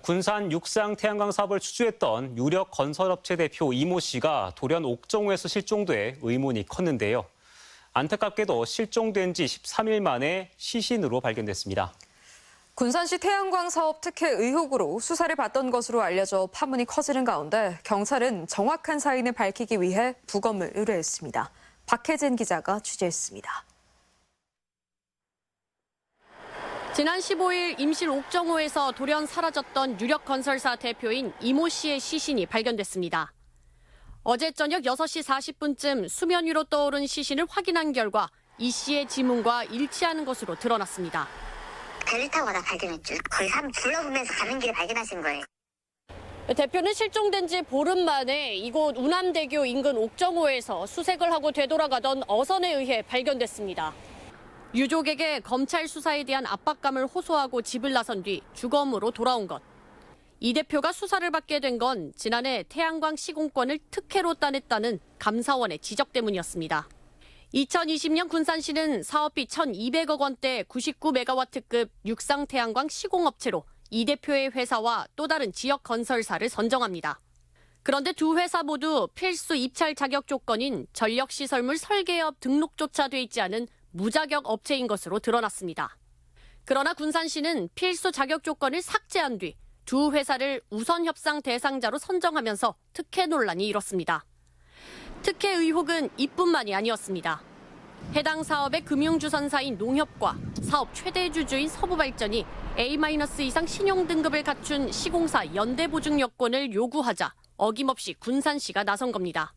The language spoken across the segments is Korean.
군산 육상 태양광 사업을 추주했던 유력 건설업체 대표 이모 씨가 돌연 옥정호에서 실종돼 의문이 컸는데요. 안타깝게도 실종된 지 13일 만에 시신으로 발견됐습니다. 군산시 태양광 사업 특혜 의혹으로 수사를 받던 것으로 알려져 파문이 커지는 가운데 경찰은 정확한 사인을 밝히기 위해 부검을 의뢰했습니다. 박혜진 기자가 취재했습니다. 지난 15일 임실 옥정호에서 돌연 사라졌던 유력 건설사 대표인 이모 씨의 시신이 발견됐습니다. 어제 저녁 6시 40분쯤 수면 위로 떠오른 시신을 확인한 결과 이 씨의 지문과 일치하는 것으로 드러났습니다. 배를 타고 가다 발견했죠. 거의 사람 둘러보면서 가는 길에 발견하신 거예요. 대표는 실종된 지 보름 만에 이곳 운암대교 인근 옥정호에서 수색을 하고 되돌아가던 어선에 의해 발견됐습니다. 유족에게 검찰 수사에 대한 압박감을 호소하고 집을 나선 뒤 주검으로 돌아온 것. 이 대표가 수사를 받게 된 건 지난해 태양광 시공권을 특혜로 따냈다는 감사원의 지적 때문이었습니다. 2020년 군산시는 사업비 1,200억 원대 99메가와트급 육상 태양광 시공업체로 이 대표의 회사와 또 다른 지역 건설사를 선정합니다. 그런데 두 회사 모두 필수 입찰 자격 조건인 전력시설물 설계업 등록조차 돼 있지 않은 무자격 업체인 것으로 드러났습니다. 그러나 군산시는 필수 자격 조건을 삭제한 뒤 두 회사를 우선 협상 대상자로 선정하면서 특혜 논란이 일었습니다. 특혜 의혹은 이뿐만이 아니었습니다. 해당 사업의 금융주선사인 농협과 사업 최대 주주인 서부발전이 A- 이상 신용등급을 갖춘 시공사 연대보증 여건을 요구하자 어김없이 군산시가 나선 겁니다.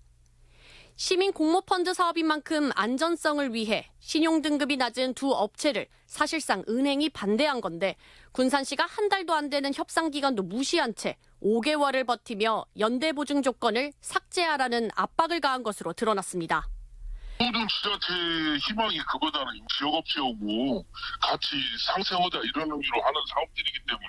시민 공모펀드 사업인 만큼 안전성을 위해 신용등급이 낮은 두 업체를 사실상 은행이 반대한 건데 군산시가 한 달도 안 되는 협상 기간도 무시한 채 5개월을 버티며 연대보증 조건을 삭제하라는 압박을 가한 것으로 드러났습니다. 모든 지자체의 희망이 그거다는 지역업체하고 같이 상생하자 이런 의미로 하는 사업들이기 때문에.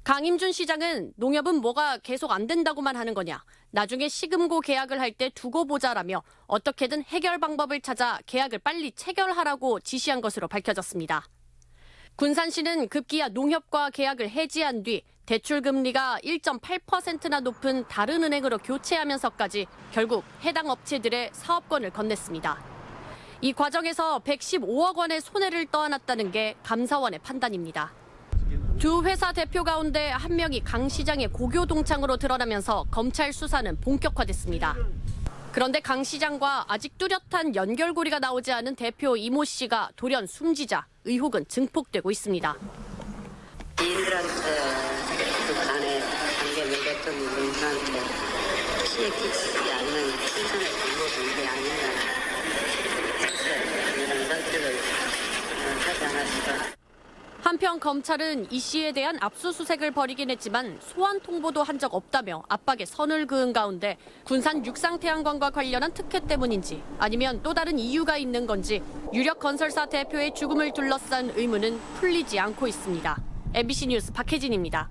강임준 시장은 농협은 뭐가 계속 안 된다고만 하는 거냐. 나중에 시금고 계약을 할 때 두고 보자라며 어떻게든 해결 방법을 찾아 계약을 빨리 체결하라고 지시한 것으로 밝혀졌습니다. 군산시는 급기야 농협과 계약을 해지한 뒤 대출금리가 1.8%나 높은 다른 은행으로 교체하면서까지 결국 해당 업체들의 사업권을 건넸습니다. 이 과정에서 115억 원의 손해를 떠안았다는 게 감사원의 판단입니다. 두 회사 대표 가운데 한 명이 강 시장의 고교 동창으로 드러나면서 검찰 수사는 본격화됐습니다. 그런데 강 시장과 아직 뚜렷한 연결고리가 나오지 않은 대표 이모 씨가 돌연 숨지자 의혹은 증폭되고 있습니다. 지인들한테 그 간에 관계 맺었던 분들한테 피해 끼치지 않는 생산의 방법이 아니냐. 이런 선택을 하지 않았을까. 한편 검찰은 이 씨에 대한 압수수색을 벌이긴 했지만 소환 통보도 한 적 없다며 압박에 선을 그은 가운데 군산 육상태양광과 관련한 특혜 때문인지 아니면 또 다른 이유가 있는 건지 유력 건설사 대표의 죽음을 둘러싼 의문은 풀리지 않고 있습니다. MBC 뉴스 박혜진입니다.